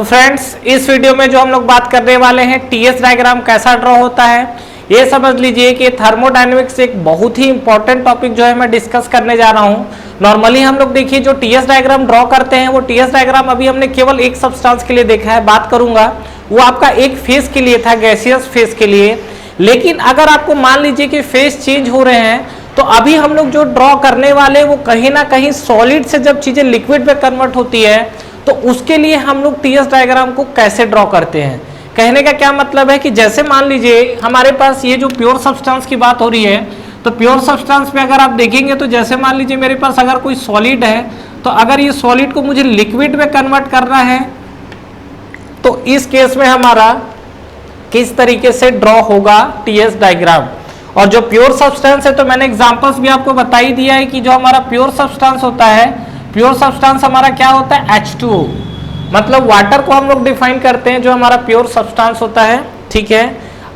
तो फ्रेंड्स, इस वीडियो में जो हम लोग बात करने वाले हैं टीएस डायग्राम कैसा ड्रॉ होता है, ये समझ लीजिए कि थर्मोडायनेमिक्स एक बहुत ही इंपॉर्टेंट टॉपिक जो है मैं डिस्कस करने जा रहा हूँ। नॉर्मली हम लोग देखिए जो टीएस डायग्राम ड्रॉ करते हैं वो टीएस डायग्राम अभी हमने केवल एक सब्सटेंस के लिए देखा है, बात करूंगा वो आपका एक फेज के लिए था, गैसियस फेज के लिए। लेकिन अगर आपको मान लीजिए कि फेज चेंज हो रहे हैं तो अभी हम लोग जो ड्रॉ करने वाले वो कहीं ना कहीं सॉलिड से जब चीजें लिक्विड में कन्वर्ट होती है तो उसके लिए हम लोग टीएस डायग्राम को कैसे ड्रॉ करते हैं। कहने का क्या मतलब है कि जैसे मान लीजिए हमारे पास ये जो प्योर सब्सटेंस की बात हो रही है, तो प्योर सब्सटेंस में अगर आप देखेंगे तो जैसे मान लीजिए मेरे पास अगर कोई सॉलिड है, तो अगर ये सॉलिड को मुझे लिक्विड में कन्वर्ट करना है तो इस केस में हमारा किस तरीके से ड्रॉ होगा टीएस डायग्राम। और जो प्योर सब्सटेंस है तो मैंने एग्जांपल्स भी आपको बता ही दिया है कि जो हमारा प्योर सब्सटेंस होता है, प्योर सब्सटेंस हमारा क्या होता है H2O, मतलब वाटर को हम लोग डिफाइन करते हैं जो हमारा प्योर सब्सटेंस होता है। ठीक है,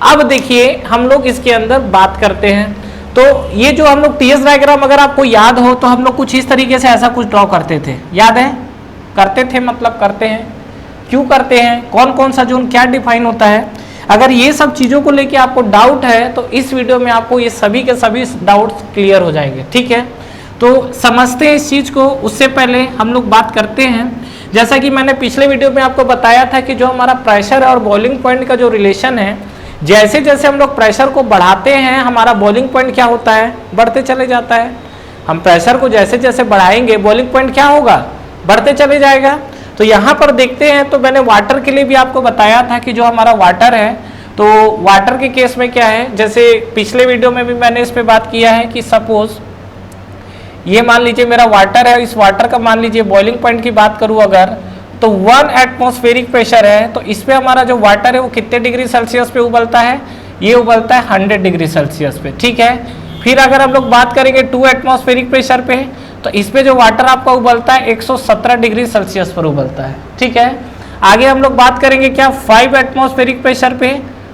अब देखिए हम लोग इसके अंदर बात करते हैं। तो ये जो हम लोग टीएस डायग्राम अगर आपको याद हो तो हम लोग कुछ इस तरीके से ऐसा कुछ ड्रॉ करते थे, याद है? करते थे मतलब करते हैं, क्यों करते हैं, कौन कौन सा जोन क्या डिफाइन होता है। अगर ये सब चीजों को लेके आपको डाउट है तो इस वीडियो में आपको ये सभी के सभी डाउट्स क्लियर हो जाएंगे। ठीक है, तो समझते हैं इस चीज को। उससे पहले हम लोग बात करते हैं, जैसा कि मैंने पिछले वीडियो में आपको बताया था कि जो हमारा प्रेशर और बॉइलिंग पॉइंट का जो रिलेशन है, जैसे जैसे हम लोग प्रेशर को बढ़ाते हैं हमारा बॉइलिंग पॉइंट क्या होता है, बढ़ते चले जाता है। हम प्रेशर को जैसे जैसे बढ़ाएंगे बॉइलिंग पॉइंट क्या होगा, बढ़ते चले जाएगा। तो यहाँ पर देखते हैं, तो मैंने वाटर के लिए भी आपको बताया था कि जो हमारा वाटर है, तो वाटर के केस में क्या है, जैसे पिछले वीडियो में भी मैंने इस पे बात किया है कि सपोज ये मान लीजिए मेरा वाटर है, इस वाटर का मान लीजिए बॉइलिंग पॉइंट की बात करूं अगर, तो 1 एटमॉस्फेरिक प्रेशर है, तो इस पे हमारा जो वाटर है वो कितने डिग्री सेल्सियस पे उबलता है, ये उबलता है 100 डिग्री सेल्सियस पे। ठीक है, फिर अगर हम लोग बात करेंगे 2 एटमॉस्फेरिक प्रेशर पे, तो इस पे जो वाटर आपका उबलता है 117 डिग्री सेल्सियस पर उबलता है। ठीक है, आगे हम लोग बात करेंगे क्या 5 एटमॉस्फेरिक प्रेशर पे,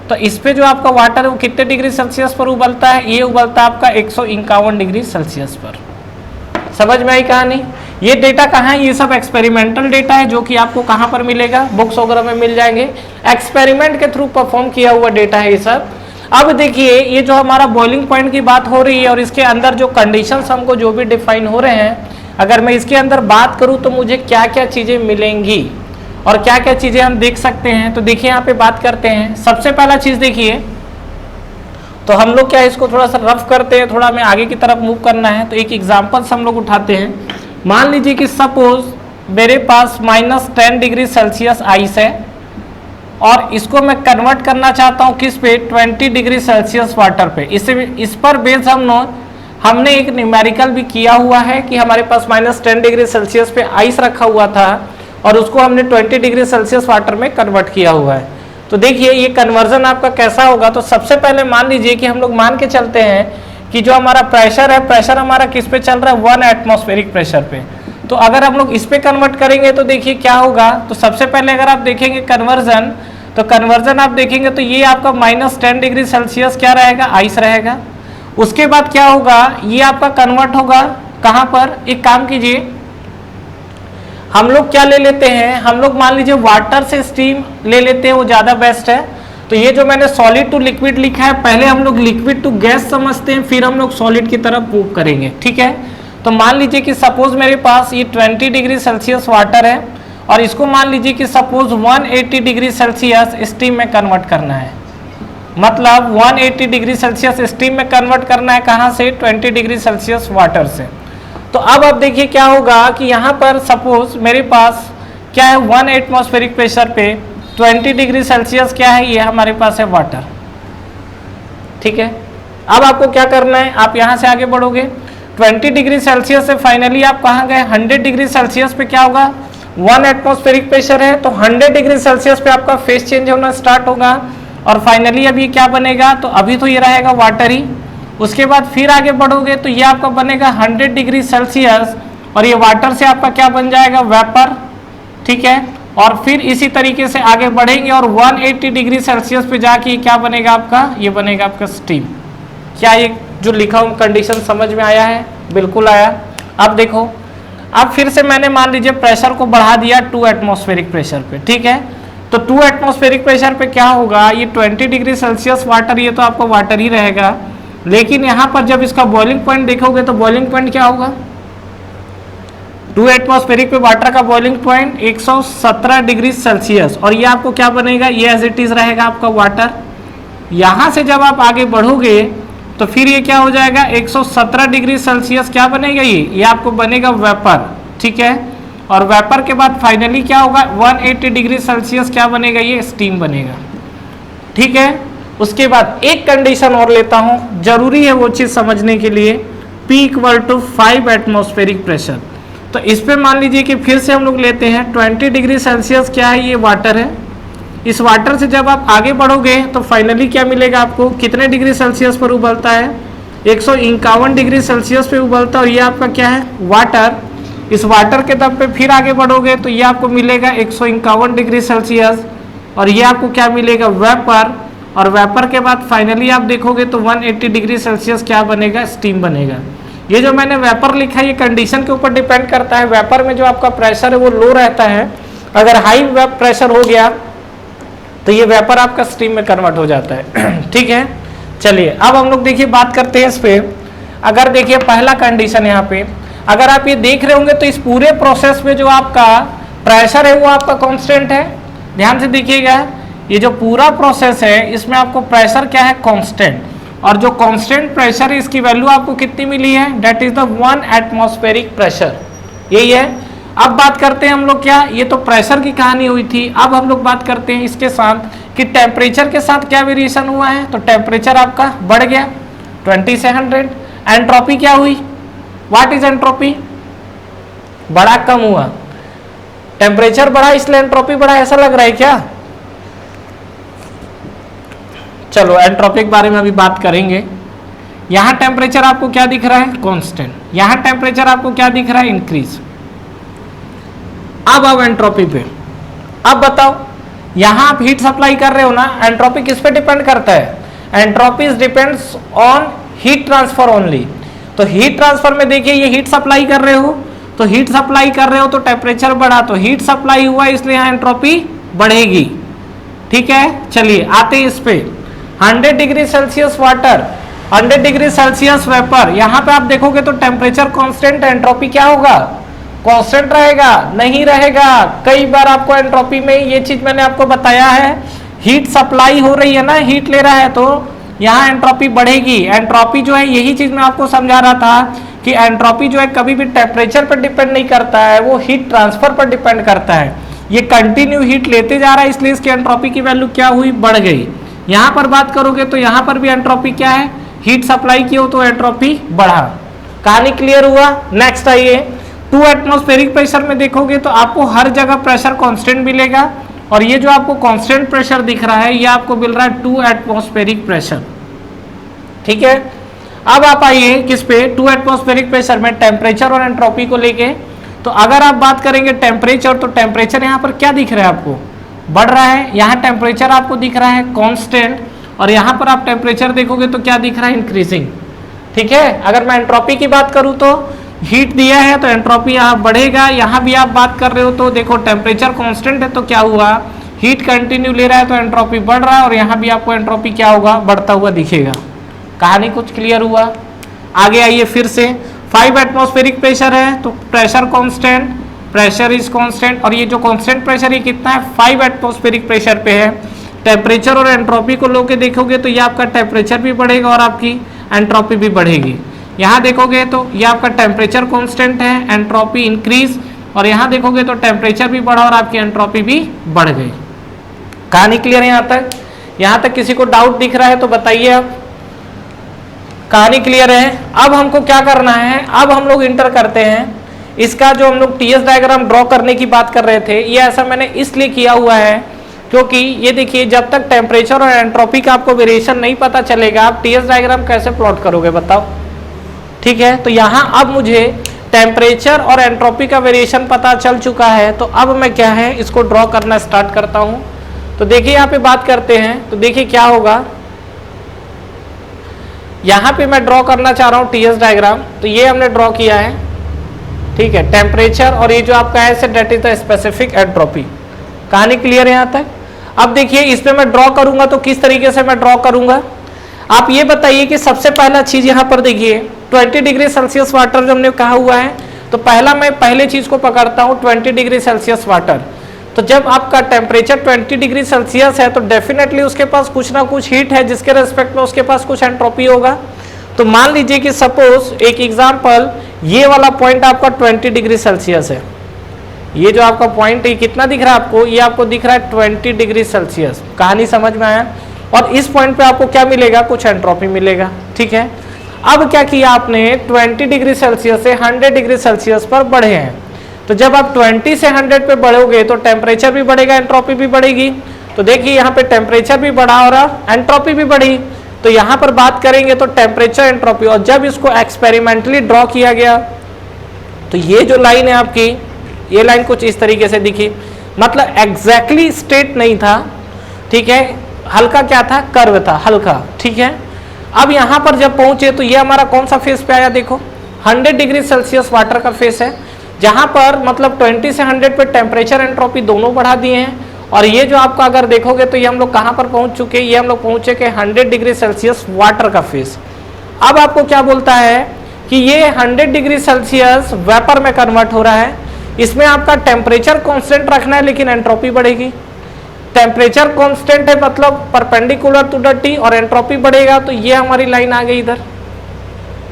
तो इस पे जो आपका वाटर है वो कितने डिग्री सेल्सियस पर उबलता है, ये उबलता है आपका 151 डिग्री सेल्सियस पर। समझ में आई कहानी? ये डेटा कहाँ है, ये सब एक्सपेरिमेंटल डेटा है जो कि आपको कहाँ पर मिलेगा, बुक्स वगैरह में मिल जाएंगे। एक्सपेरिमेंट के थ्रू परफॉर्म किया हुआ डेटा है ये सब। अब देखिए ये जो हमारा बॉइलिंग पॉइंट की बात हो रही है और इसके अंदर जो कंडीशंस हमको जो भी डिफाइन हो रहे हैं, अगर मैं इसके अंदर बात करूं तो मुझे क्या क्या चीजें मिलेंगी और क्या क्या चीजें हम देख सकते हैं। तो देखिए यहाँ पे बात करते हैं। सबसे पहला चीज देखिए, तो हम लोग क्या इसको थोड़ा सा रफ करते हैं, थोड़ा हमें आगे की तरफ मूव करना है। तो एक एग्जाम्पल्स हम लोग उठाते हैं। मान लीजिए कि सपोज मेरे पास -10 डिग्री सेल्सियस आइस है और इसको मैं कन्वर्ट करना चाहता हूँ किस पे, 20 डिग्री सेल्सियस वाटर पे। इस पर बेस हमने एक न्यूमेरिकल भी किया हुआ है कि हमारे पास -10 डिग्री सेल्सियस पे आइस रखा हुआ था और उसको हमने 20 डिग्री सेल्सियस वाटर में कन्वर्ट किया हुआ है। तो देखिए ये कन्वर्जन आपका कैसा होगा। तो सबसे पहले मान लीजिए कि हम लोग मान के चलते हैं कि जो हमारा प्रेशर है, प्रेशर हमारा किस पे चल रहा है, 1 एटमॉस्फेरिक प्रेशर पे। तो अगर हम लोग इस पे कन्वर्ट करेंगे तो देखिए क्या होगा। तो सबसे पहले अगर आप देखेंगे कन्वर्जन, तो कन्वर्जन आप देखेंगे तो ये आपका -10 डिग्री सेल्सियस क्या रहेगा, आइस रहेगा। उसके बाद क्या होगा, ये आपका कन्वर्ट होगा कहाँ पर, एक काम कीजिए हम लोग क्या ले लेते हैं, हम लोग मान लीजिए वाटर से स्टीम ले लेते हैं, वो ज़्यादा बेस्ट है। तो ये जो मैंने सॉलिड टू लिक्विड लिखा है, पहले हम लोग लिक्विड टू गैस समझते हैं, फिर हम लोग सॉलिड की तरफ मूव करेंगे। ठीक है, तो मान लीजिए कि सपोज मेरे पास ये 20 डिग्री सेल्सियस वाटर है और इसको मान लीजिए कि सपोज 180 डिग्री सेल्सियस स्टीम में कन्वर्ट करना है, मतलब 180 डिग्री सेल्सियस स्टीम में कन्वर्ट करना है कहाँ से, 20 डिग्री सेल्सियस वाटर से। तो अब आप देखिए क्या होगा कि यहाँ पर सपोज मेरे पास क्या है, 1 एटमॉस्फेरिक प्रेशर पे 20 डिग्री सेल्सियस क्या है, ये हमारे पास है वाटर। ठीक है, अब आपको क्या करना है, आप यहाँ से आगे बढ़ोगे 20 डिग्री सेल्सियस से फाइनली आप कहाँ गए, 100 डिग्री सेल्सियस पे क्या होगा, 1 एटमॉस्फेरिक प्रेशर है तो 100 डिग्री सेल्सियस पे आपका फेस चेंज होना स्टार्ट होगा और फाइनली अभी क्या बनेगा, तो अभी तो ये रहेगा वाटर ही। उसके बाद फिर आगे बढ़ोगे तो ये आपका बनेगा 100 डिग्री सेल्सियस और ये वाटर से आपका क्या बन जाएगा, वेपर। ठीक है, और फिर इसी तरीके से आगे बढ़ेंगे और 180 डिग्री सेल्सियस पे जाके क्या बनेगा आपका, ये बनेगा आपका स्टीम। क्या ये जो लिखा हूँ कंडीशन समझ में आया है? बिल्कुल आया। अब देखो अब फिर से मैंने मान लीजिए प्रेशर को बढ़ा दिया 2 एटमॉस्फेरिक प्रेशर पे, ठीक है। तो 2 एटमॉस्फेरिक प्रेशर पे क्या होगा, ये 20 डिग्री सेल्सियस वाटर, ये तो आपका वाटर ही रहेगा, लेकिन यहाँ पर जब इसका बॉइलिंग पॉइंट देखोगे तो बॉइलिंग पॉइंट क्या होगा, 2 एटमॉस्फेरिक पे वाटर का बॉइलिंग पॉइंट 117 डिग्री सेल्सियस, और ये आपको क्या बनेगा, ये एज इट इज रहेगा आपका वाटर। यहाँ से जब आप आगे बढ़ोगे तो फिर ये क्या हो जाएगा, 117 डिग्री सेल्सियस क्या बनेगा, ये आपको बनेगा वेपर, ठीक है। और वेपर के बाद फाइनली क्या होगा, 180 डिग्री सेल्सियस क्या बनेगा, ये स्टीम बनेगा, ठीक है। उसके बाद एक कंडीशन और लेता हूं, जरूरी है वो चीज समझने के लिए, P = 5 एटमॉस्फेरिक प्रेशर। तो इस पे मान लीजिए कि फिर से हम लोग लेते हैं 20 डिग्री सेल्सियस क्या है, ये वाटर है। इस वाटर से जब आप आगे बढ़ोगे तो फाइनली क्या मिलेगा आपको, कितने डिग्री सेल्सियस पर उबलता है, 151 डिग्री सेल्सियस पे उबलता है, और ये आपका क्या है, वाटर। इस वाटर के दम पे फिर आगे बढ़ोगे तो ये आपको मिलेगा 151 डिग्री सेल्सियस, और ये आपको क्या मिलेगा, वेपर। और वेपर के बाद फाइनली आप देखोगे तो 180 डिग्री सेल्सियस क्या बनेगा, स्टीम बनेगा। ये जो मैंने वेपर लिखा है ये कंडीशन के ऊपर डिपेंड करता है। वेपर में जो आपका प्रेशर है वो लो रहता है, अगर हाई वेप प्रेशर हो गया तो ये वेपर आपका स्टीम में कन्वर्ट हो जाता है, ठीक है। चलिए अब हम लोग देखिए बात करते हैं इस पे। अगर देखिए पहला कंडीशन यहाँ पे, अगर आप ये देख रहे होंगे तो इस पूरे प्रोसेस में जो आपका प्रेशर है वो आपका कांस्टेंट है। ध्यान से देखिएगा, ये जो पूरा प्रोसेस है इसमें आपको प्रेशर क्या है, कांस्टेंट, और जो कांस्टेंट प्रेशर है इसकी वैल्यू आपको कितनी मिली है, that is the 1 atmospheric pressure, यही है। अब बात करते हैं हम लोग क्या, ये तो प्रेशर की कहानी हुई थी, अब हम लोग बात करते हैं इसके साथ कि टेम्परेचर के साथ क्या वेरिएशन हुआ है। तो टेम्परेचर आपका बढ़ गया 20 से 100, एंट्रोपी क्या हुई, व्हाट इज एंट्रोपी, बड़ा कम हुआ, टेम्परेचर बढ़ा इसलिए एंट्रोपी बढ़ा, ऐसा लग रहा है क्या। चलो एंट्रोपी के बारे में अभी बात करेंगे। यहां टेम्परेचर आपको क्या दिख रहा है, कांस्टेंट, यहां टेम्परेचर आपको क्या दिख रहा है, इंक्रीज। अब एंट्रोपी पे, अब बताओ, यहां आप हीट सप्लाई कर रहे हो ना, एंट्रोपी किस पे डिपेंड करता है, entropy depends on heat transfer only. तो हीट ट्रांसफर में देखिए ये हीट सप्लाई कर रहे हो, तो हीट सप्लाई कर रहे हो तो टेम्परेचर बढ़ा, तो हीट सप्लाई हुआ इसलिए यहां एंट्रोपी बढ़ेगी, ठीक है। चलिए आते हैं इस पे, 100 degree Celsius water, 100 degree Celsius vapour, यहां पे आप देखोगे तो टेम्परेचर कांस्टेंट, एंट्रोपी क्या होगा, कांस्टेंट रहेगा, नहीं रहेगा। कई बार आपको एंट्रोपी में ये चीज मैंने आपको बताया है, हीट सप्लाई हो रही है ना, हीट ले रहा है तो यहाँ एंट्रोपी बढ़ेगी। एंट्रोपी जो है, यही चीज मैं आपको समझा रहा था कि एंट्रोपी जो है कभी भी टेम्परेचर पर डिपेंड नहीं करता है, वो हीट ट्रांसफर पर डिपेंड करता है। ये कंटिन्यू हीट लेते जा रहा है इसलिए इसकी एंट्रोपी की वैल्यू क्या हुई, बढ़ गई। यहाँ पर बात करोगे तो यहाँ पर भी एंट्रोपी क्या है, हीट सप्लाई की हो तो एंट्रोपी बढ़ा। कहानी क्लियर हुआ। नेक्स्ट आइए, 2 एटमॉस्फेरिक प्रेशर में देखोगे तो आपको हर जगह प्रेशर कांस्टेंट मिलेगा, और ये जो आपको कांस्टेंट प्रेशर दिख रहा है ये आपको मिल रहा है 2 एटमॉस्फेरिक प्रेशर, ठीक है। अब आप आइए किस पे, 2 एटमॉस्फेरिक प्रेशर में टेम्परेचर और एंट्रोपी को लेके। तो अगर आप बात करेंगे टेम्परेचर, तो टेम्परेचर यहाँ पर क्या दिख रहा है आपको, बढ़ रहा है। यहाँ टेम्परेचर आपको दिख रहा है कांस्टेंट, और यहाँ पर आप टेम्परेचर देखोगे तो क्या दिख रहा है, इंक्रीजिंग, ठीक है। अगर मैं एंट्रोपी की बात करूँ तो हीट दिया है तो एंट्रोपी यहाँ बढ़ेगा। यहाँ भी आप बात कर रहे हो तो देखो टेम्परेचर कांस्टेंट है तो क्या हुआ, हीट कंटिन्यू ले रहा है तो एंट्रोपी बढ़ रहा है, और यहाँ भी आपको एंट्रोपी क्या होगा, बढ़ता हुआ दिखेगा। कहानी कुछ क्लियर हुआ। आगे आइए फिर से, 5 एटमॉस्फेरिक प्रेशर है तो pressure constant, pressure is constant, और ये जो कांस्टेंट प्रेशर ये कितना है, 5 एटमॉस्फेरिक प्रेशर पे है। टेम्परेचर और एंट्रोपी को लोगे देखोगे तो ये आपका टेम्परेचर भी बढ़ेगा और आपकी एंट्रोपी भी बढ़ेगी। यहाँ देखोगे तो ये आपका टेम्परेचर कांस्टेंट है, एंट्रोपी इंक्रीज, और यहाँ देखोगे तो टेम्परेचर भी बढ़ा और आपकी एंट्रोपी भी बढ़ गई। कहानी क्लियर है यहाँ तक? यहाँ तक किसी को डाउट दिख रहा है तो बताइए आप। कहानी क्लियर है। अब हमको क्या करना है, अब हम लोग इंटर करते हैं इसका जो हम लोग टीएस डायग्राम ड्रॉ करने की बात कर रहे थे, ये ऐसा मैंने इसलिए किया हुआ है क्योंकि ये देखिए जब तक टेम्परेचर और एंट्रोपी का आपको वेरिएशन नहीं पता चलेगा आप टीएस डायग्राम कैसे प्लॉट करोगे बताओ, ठीक है। तो यहाँ अब मुझे टेम्परेचर और एंट्रोपी का वेरिएशन पता चल चुका है, तो अब मैं क्या है इसको ड्रॉ करना स्टार्ट करता हूँ। तो देखिए यहाँ पे बात करते हैं, तो देखिए क्या होगा, यहाँ पे मैं ड्रॉ करना चाह रहा हूँ टीएस डायग्राम। तो ये हमने ड्रॉ किया है, ठीक है, टेम्परेचर, और ये जो आपका है that is the specific entropy. कहानी क्लियर है यहाँ तक? अब देखिए इस पे मैं ड्रॉ करूंगा तो किस तरीके से मैं ड्रॉ करूंगा, आप ये बताइए कि सबसे पहला चीज यहाँ पर देखिए 20 डिग्री सेल्सियस वाटर जो हमने कहा हुआ है, तो पहला मैं पहले चीज को पकड़ता हूँ 20 डिग्री सेल्सियस वाटर। तो जब आपका टेम्परेचर 20 डिग्री सेल्सियस है तो डेफिनेटली उसके पास कुछ ना कुछ हीट है जिसके रेस्पेक्ट में उसके पास कुछ एंट्रोपी होगा। तो मान लीजिए कि सपोज एक एग्जांपल ये वाला पॉइंट आपका 20 डिग्री सेल्सियस है, ये जो आपका पॉइंट है कितना दिख रहा है आपको, ये आपको दिख रहा है 20 डिग्री सेल्सियस। कहानी समझ में आया? और इस पॉइंट पे आपको क्या मिलेगा, कुछ एंट्रोपी मिलेगा। ठीक है, अब क्या किया आपने 20 डिग्री सेल्सियस से 100 डिग्री सेल्सियस पर बढ़े हैं, तो जब आप 20 से 100 पे बढ़ोगे तो टेम्परेचर भी बढ़ेगा, एंट्रोपी भी बढ़ेगी। तो देखिए यहाँ पे टेम्परेचर भी बढ़ा और एंट्रोपी भी बढ़ी। तो यहाँ पर बात करेंगे तो टेम्परेचर एंट्रोपी, और जब इसको एक्सपेरिमेंटली ड्रॉ किया गया तो ये जो लाइन है आपकी, ये लाइन कुछ इस तरीके से दिखी, मतलब एग्जैक्टली स्ट्रेट नहीं था, ठीक है, हल्का क्या था, कर्व था, हल्का। ठीक है, अब यहाँ पर जब पहुंचे तो ये हमारा कौन सा फेस पे आया, देखो 100 डिग्री सेल्सियस वाटर का फेस है, जहां पर मतलब 20 से 100 पे टेम्परेचर एंट्रोपी दोनों बढ़ा दिए हैं। और ये जो आपका अगर देखोगे तो ये हम लोग कहां पर पहुंच चुके हैं, ये हम लोग पहुंचे के 100 डिग्री सेल्सियस वाटर का फेस। अब आपको क्या बोलता है कि ये 100 डिग्री सेल्सियस वेपर में कन्वर्ट हो रहा है, इसमें आपका टेम्परेचर कॉन्स्टेंट रखना है लेकिन एंट्रोपी बढ़ेगी। टेम्परेचर कॉन्स्टेंट है मतलब परपेंडिकुलर टू द टी, और एंट्रोपी बढ़ेगा, तो ये हमारी लाइन आ गई इधर।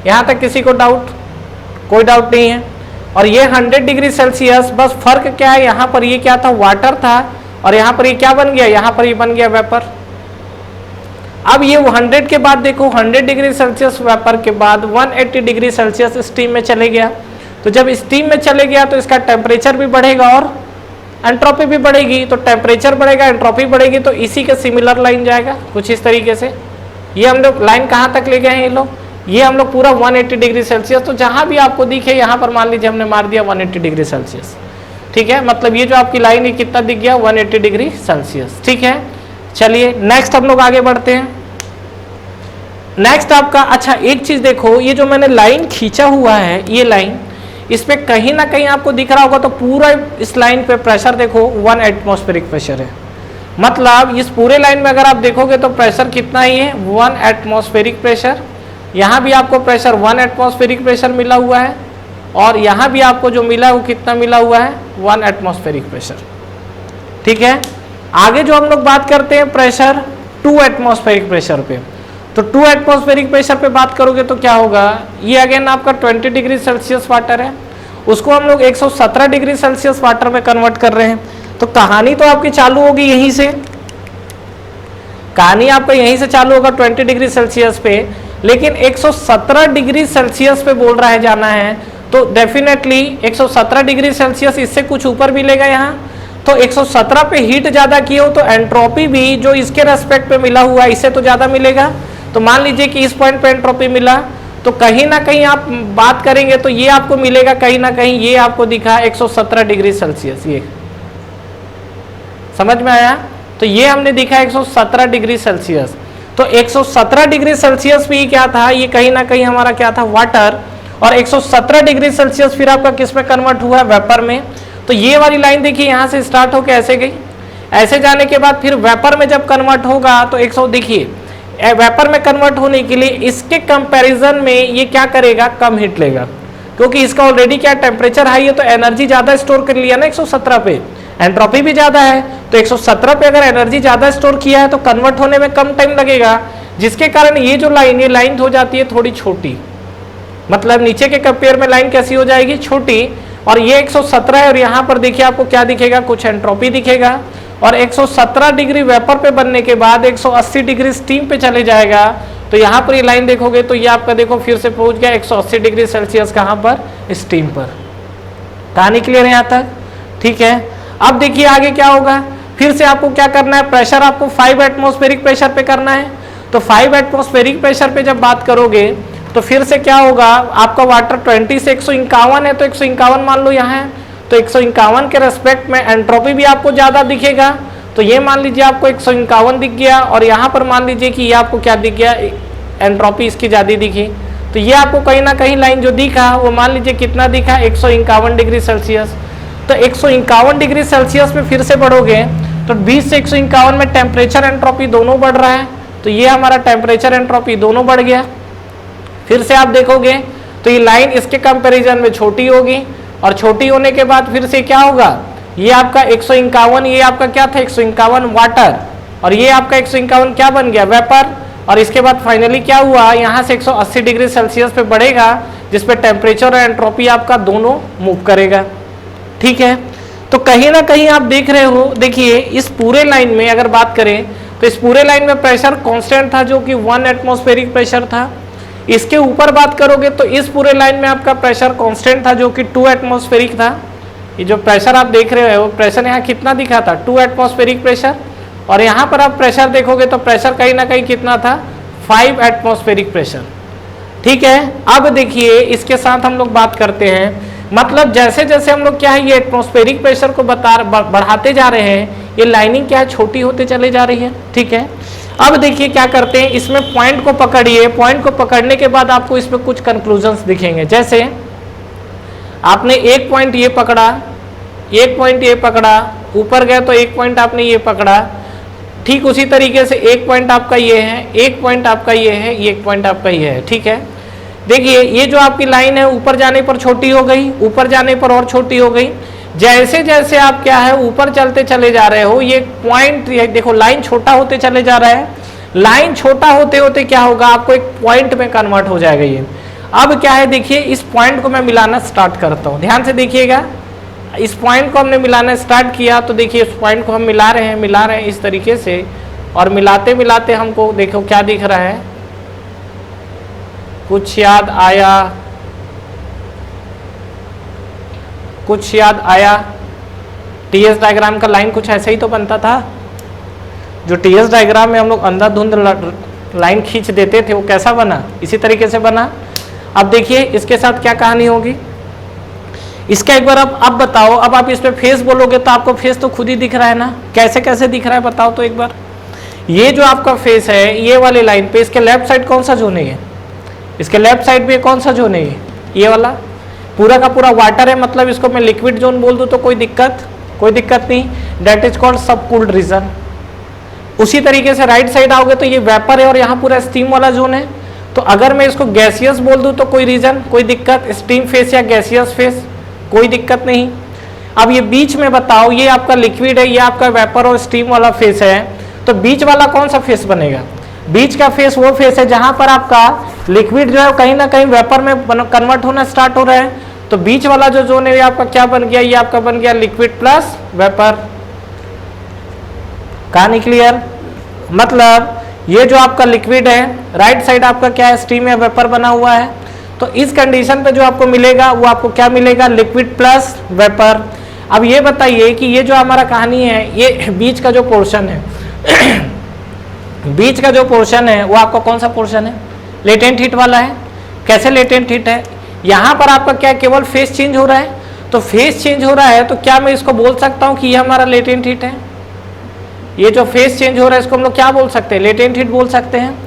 यहां तक किसी को डाउट? कोई डाउट नहीं है। और ये 100 डिग्री सेल्सियस, बस फर्क क्या है, यहाँ पर ये क्या था, वाटर था, और यहाँ पर ये क्या बन गया, यहाँ पर ये बन गया वेपर। अब ये 100 के बाद देखो 100 डिग्री सेल्सियस वेपर के बाद 180 डिग्री सेल्सियस स्टीम में चले गया। तो जब स्टीम में चले गया तो इसका टेम्परेचर भी बढ़ेगा और एंट्रोपी भी बढ़ेगी। तो टेम्परेचर बढ़ेगा, एंट्रोपी बढ़ेगी, तो इसी के सिमिलर लाइन जाएगा कुछ इस तरीके से। ये हम लोग लाइन कहाँ तक ले गए हैं, ये लोग, ये हम लोग पूरा 180 डिग्री सेल्सियस। तो जहां भी आपको दिखे यहाँ पर मान लीजिए हमने मार दिया 180 डिग्री सेल्सियस। ठीक है, मतलब ये जो आपकी लाइन है कितना दिख गया, 180 डिग्री सेल्सियस। ठीक है, चलिए नेक्स्ट हम लोग आगे बढ़ते हैं। नेक्स्ट आपका, अच्छा एक चीज देखो, ये जो मैंने लाइन खींचा हुआ है, ये लाइन, इस पे कहीं ना कहीं आपको दिख रहा होगा, तो पूरा इस लाइन पे प्रेशर देखो 1 एटमॉस्फेरिक प्रेशर है। मतलब इस पूरे लाइन में अगर आप देखोगे तो प्रेशर कितना ही है, 1 एटमॉस्फेरिक प्रेशर। यहाँ भी आपको प्रेशर 1 एटमॉस्फेरिक प्रेशर मिला हुआ है, और यहाँ भी आपको जो मिला वो कितना मिला हुआ है, 1 एटमॉस्फेरिक प्रेशर। ठीक है, आगे जो हम लोग बात करते हैं प्रेशर 2 एटमॉस्फेरिक प्रेशर पे, तो 2 एटमॉस्फेरिक प्रेशर पे बात करोगे तो क्या होगा, ये अगेन आपका 20 डिग्री सेल्सियस वाटर है, उसको हम लोग 117 डिग्री सेल्सियस वाटर में कन्वर्ट कर रहे हैं। तो कहानी तो आपकी चालू होगी यहीं से, कहानी आपका यहीं से चालू होगा 20 डिग्री सेल्सियस पे, लेकिन 117 डिग्री सेल्सियस पे बोल रहा है जाना है, तो डेफिनेटली 117 डिग्री सेल्सियस, इससे कुछ ऊपर मिलेगा यहाँ। तो 117 पे हीट ज्यादा की हो तो एंट्रोपी भी जो इसके रेस्पेक्ट पे मिला हुआ है इससे तो ज्यादा मिलेगा। तो मान लीजिए कि इस पॉइंट पे एंट्रोपी मिला, तो कहीं ना कहीं आप बात करेंगे तो ये आपको मिलेगा कहीं ना कहीं, ये आपको दिखा 117 डिग्री सेल्सियस, ये समझ में आया? तो ये हमने दिखा 117 डिग्री सेल्सियस। तो 117 डिग्री सेल्सियस भी क्या था, ये कहीं ना कहीं हमारा क्या था, वाटर, और 117 डिग्री सेल्सियस फिर आपका किस में कन्वर्ट हुआ है, वेपर में। तो ये वाली लाइन देखिए यहाँ से स्टार्ट होकर ऐसे गई, ऐसे जाने के बाद फिर वेपर में जब कन्वर्ट होगा तो 100, देखिए वेपर में कन्वर्ट होने के लिए इसके कंपैरिजन में ये क्या करेगा, कम हीट लेगा, क्योंकि इसका ऑलरेडी क्या टेम्परेचर हाई है, तो एनर्जी ज्यादा स्टोर कर लिया ना 117 पे, एंट्रोपी भी ज्यादा है, तो 117 पे अगर एनर्जी ज्यादा स्टोर किया है तो कन्वर्ट होने में कम टाइम लगेगा, जिसके कारण ये जो लाइन, ये लाइन हो जाती है थोड़ी छोटी, मतलब नीचे के कंपेयर में लाइन कैसी हो जाएगी, छोटी। और ये 117 है, और यहाँ पर देखिए आपको क्या दिखेगा, कुछ एंट्रोपी दिखेगा, और 117 डिग्री वेपर पे बनने के बाद 180 डिग्री स्टीम पे चले जाएगा। तो यहाँ पर ये लाइन देखोगे तो ये आपका देखो फिर से पहुंच गया 180 डिग्री सेल्सियस, कहाँ पर, स्टीम पर। कहानी क्लियर है यहाँ तक? ठीक है, अब देखिए आगे क्या होगा, फिर से आपको क्या करना है, प्रेशर आपको 5 एटमॉस्फेरिक प्रेशर पे करना है। तो 5 एटमॉस्फेरिक प्रेशर पे जब बात करोगे तो फिर से क्या होगा, आपका वाटर 20 से 151 है, तो 151 मान लो यहाँ है, तो 151 के रेस्पेक्ट में एंट्रोपी भी आपको ज्यादा दिखेगा। तो ये मान लीजिए आपको 151 दिख गया, और यहाँ पर मान लीजिए कि ये आपको क्या दिख गया, एंट्रोपी इसकी ज्यादा दिखी। तो ये आपको कहीं ना कहीं लाइन जो दिखा वो मान लीजिए कितना दिखा, 151 डिग्री सेल्सियस। तो 151 डिग्री सेल्सियस में फिर से बढ़ोगे तो 20 से 151 में टेम्परेचर एंट्रोपी दोनों बढ़ रहा है, तो ये हमारा टेम्परेचर एंट्रोपी दोनों बढ़ गया। फिर से आप देखोगे तो ये लाइन इसके कंपैरिजन में छोटी होगी, और छोटी होने के बाद फिर से क्या होगा, ये आपका 151, ये आपका क्या था 151 वाटर, और ये आपका 151 क्या बन गया वेपर। और इसके बाद फाइनली क्या हुआ, यहाँ से 180 डिग्री सेल्सियस पे बढ़ेगा, जिसपे टेम्परेचर और एंट्रोपी आपका दोनों मूव करेगा। ठीक है, तो कहीं ना कहीं आप देख रहे हो, देखिए इस पूरे लाइन में अगर बात करें तो इस पूरे लाइन में प्रेशर कांस्टेंट था जो कि 1 एटमॉस्फेरिक प्रेशर था। इसके ऊपर बात करोगे तो इस पूरे लाइन में आपका प्रेशर कांस्टेंट था जो कि 2 एटमॉस्फेरिक था। ये जो प्रेशर आप देख रहे हो, प्रेशर यहाँ कितना दिखा था, 2 एटमॉस्फेरिक प्रेशर, और यहाँ पर आप प्रेशर देखोगे तो प्रेशर कहीं ना कहीं कितना था, 5 एटमॉस्फेरिक प्रेशर। ठीक है, अब देखिए इसके साथ हम लोग बात करते हैं, मतलब जैसे जैसे हम लोग क्या है ये एटमॉस्फेरिक प्रेशर को बढ़ाते जा रहे हैं, ये लाइनिंग क्या है छोटी होते चले जा रही है। ठीक है, अब देखिए क्या करते हैं, इसमें पॉइंट को पकड़िए, पॉइंट को पकड़ने के बाद आपको इसमें कुछ कंक्लूजन्स दिखेंगे। जैसे आपने एक पॉइंट ये पकड़ा, एक पॉइंट ये पकड़ा, ऊपर गए तो एक पॉइंट आपने ये पकड़ा, ठीक उसी तरीके से एक पॉइंट आपका ये है, एक पॉइंट आपका ये है, एक पॉइंट आपका ये है। ठीक है, देखिए ये जो आपकी लाइन है ऊपर जाने पर छोटी हो गई, ऊपर जाने पर और छोटी हो गई। जैसे जैसे आप क्या है ऊपर चलते चले जा रहे हो, ये पॉइंट देखो लाइन छोटा होते चले जा रहा है, लाइन छोटा होते होते क्या होगा, आपको एक पॉइंट में कन्वर्ट हो जाएगा ये। अब क्या है देखिए, इस पॉइंट को मैं मिलाना स्टार्ट करता हूँ, ध्यान से देखिएगा, इस पॉइंट को हमने मिलाना स्टार्ट किया तो देखिए इस पॉइंट को हम मिला रहे हैं इस तरीके से, और मिलाते मिलाते हमको देखो क्या दिख रहा है, कुछ याद आया, कुछ याद आया। टीएस डायग्राम का लाइन कुछ ऐसे ही तो बनता था, जो टीएस डायग्राम में हम लोग अंधाधुंध लाइन खींच देते थे वो कैसा बना, इसी तरीके से बना। अब देखिए इसके साथ क्या कहानी होगी, इसका एक बार अब बताओ, अब आप इस पे फेस बोलोगे तो आपको फेस तो खुद ही दिख रहा है ना, कैसे कैसे दिख रहा है बताओ तो एक बार। ये जो आपका फेस है ये वाली लाइन पे, इसके लेफ्ट साइड कौन सा जोन है, इसके लेफ्ट साइड पे कौन सा जोन है, ये वाला पूरा का पूरा वाटर है, मतलब इसको मैं लिक्विड जोन बोल दूं तो कोई दिक्कत नहीं, दैट इज कॉल्ड सब कूल्ड रीजन। उसी तरीके से राइट साइड आओगे तो ये वेपर है और यहाँ पूरा स्टीम वाला जोन है, तो अगर मैं इसको गैसियस बोल दूं तो कोई रीजन, कोई दिक्कत, स्टीम फेस या गैसियस फेस, कोई दिक्कत नहीं। अब ये बीच में बताओ, ये आपका लिक्विड है, ये आपका वेपर और स्टीम वाला फेस है, तो बीच वाला कौन सा फेस बनेगा, बीच का फेस वो फेस है जहां पर आपका लिक्विड जो है कहीं ना कहीं वेपर में कन्वर्ट होना स्टार्ट हो रहा है, तो बीच वाला जो जोन है ये आपका क्या बन गया, ये आपका बन गया लिक्विड प्लस वेपर। कहानी क्लियर, मतलब ये जो आपका लिक्विड है, राइट साइड आपका क्या है, स्टीम या वेपर बना हुआ है, तो इस कंडीशन पे जो आपको मिलेगा वो आपको क्या मिलेगा, लिक्विड प्लस वेपर। अब ये बताइए कि ये जो हमारा कहानी है, ये बीच का जो पोर्शन है बीच का जो पोर्शन है वो आपका कौन सा पोर्शन है, लेटेंट हीट वाला है। कैसे लेटेंट हीट है, यहाँ पर आपका क्या केवल फेस चेंज हो रहा है, तो फेस चेंज हो रहा है तो क्या मैं इसको बोल सकता हूँ कि ये हमारा लेटेंट हीट है, ये जो फेस चेंज हो रहा है इसको हम लोग क्या बोल सकते हैं, लेटेंट हीट बोल सकते हैं।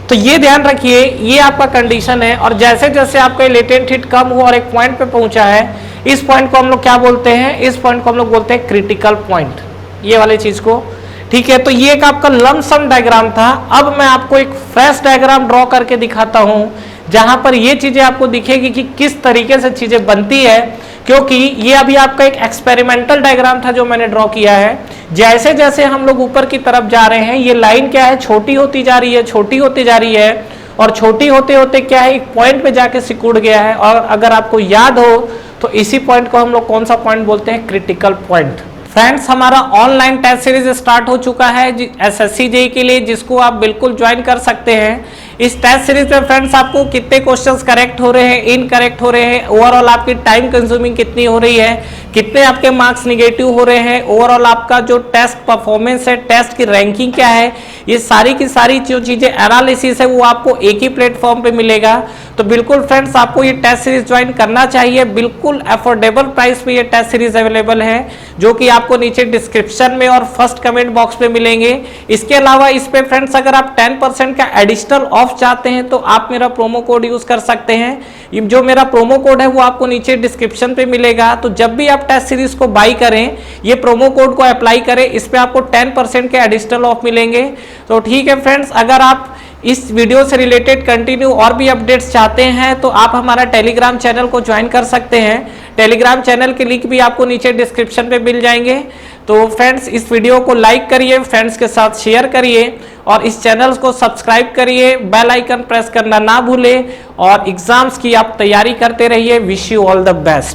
तो ये ध्यान रखिए, ये आपका कंडीशन है, और जैसे जैसे आपका लेटेंट हीट कम हुआ और एक पॉइंट पे पहुंचा है, इस पॉइंट को हम लोग क्या बोलते हैं, इस पॉइंट को हम लोग बोलते हैं क्रिटिकल पॉइंट, ये वाली चीज को। ठीक है, तो ये एक आपका लमसम डायग्राम था। अब मैं आपको एक फ्रेश डायग्राम ड्रॉ करके दिखाता हूं जहां पर ये चीजें आपको दिखेगी कि किस तरीके से चीजें बनती है, क्योंकि ये अभी आपका एक एक्सपेरिमेंटल डायग्राम था जो मैंने ड्रॉ किया है। जैसे जैसे हम लोग ऊपर की तरफ जा रहे हैं, ये लाइन क्या है, छोटी होती जा रही है, छोटी होती जा रही है, और छोटी होते होते क्या है, एक पॉइंट पे जाके सिकुड़ गया है। और अगर आपको याद हो तो इसी पॉइंट को हम लोग कौन सा पॉइंट बोलते हैं, क्रिटिकल पॉइंट। फ्रेंड्स, हमारा ऑनलाइन टेस्ट सीरीज स्टार्ट हो चुका है एसएससी जेईई के लिए, जिसको आप बिल्कुल ज्वाइन कर सकते हैं। इस टेस्ट सीरीज में फ्रेंड्स आपको कितने क्वेश्चंस करेक्ट हो रहे हैं, इनकरेक्ट हो रहे हैं, ओवरऑल आपकी टाइम कंज्यूमिंग कितनी हो रही है, कितने आपके मार्क्स निगेटिव हो रहे हैं, ओवरऑल आपका जो टेस्ट परफॉर्मेंस है, टेस्ट की रैंकिंग क्या है, ये सारी की सारी जो चीजें एनालिसिस है वो आपको एक ही प्लेटफॉर्म पे मिलेगा। तो बिल्कुल फ्रेंड्स आपको ये टेस्ट सीरीज ज्वाइन करना चाहिए, बिल्कुल अफोर्डेबल प्राइस पे ये टेस्ट सीरीज अवेलेबल है, जो कि आपको नीचे डिस्क्रिप्शन में और फर्स्ट कमेंट बॉक्स पे मिलेंगे। इसके अलावा इस पे फ्रेंड्स अगर आप 10% का एडिशनल ऑफ चाहते हैं तो आप मेरा प्रोमो कोड यूज कर सकते हैं। जो मेरा प्रोमो कोड है वो आपको नीचे डिस्क्रिप्शन पे मिलेगा। तो जब भी आप टेस्ट सीरीज को बाई करें, ये प्रोमो कोड को अप्लाई करें, इस पे आपको 10% के एडिशनल ऑफ मिलेंगे। तो ठीक है फ्रेंड्स, अगर आप इस वीडियो से रिलेटेड कंटिन्यू और भी अपडेट्स चाहते हैं तो आप हमारा टेलीग्राम चैनल को ज्वाइन कर सकते हैं। टेलीग्राम चैनल के लिंक भी आपको नीचे डिस्क्रिप्शन पे मिल जाएंगे। तो फ्रेंड्स इस वीडियो को लाइक करिए, फ्रेंड्स के साथ शेयर करिए और इस चैनल को सब्सक्राइब करिए, बेल आइकन प्रेस करना ना भूलें और एग्जाम्स की आप तैयारी करते रहिए। Wish you all the best.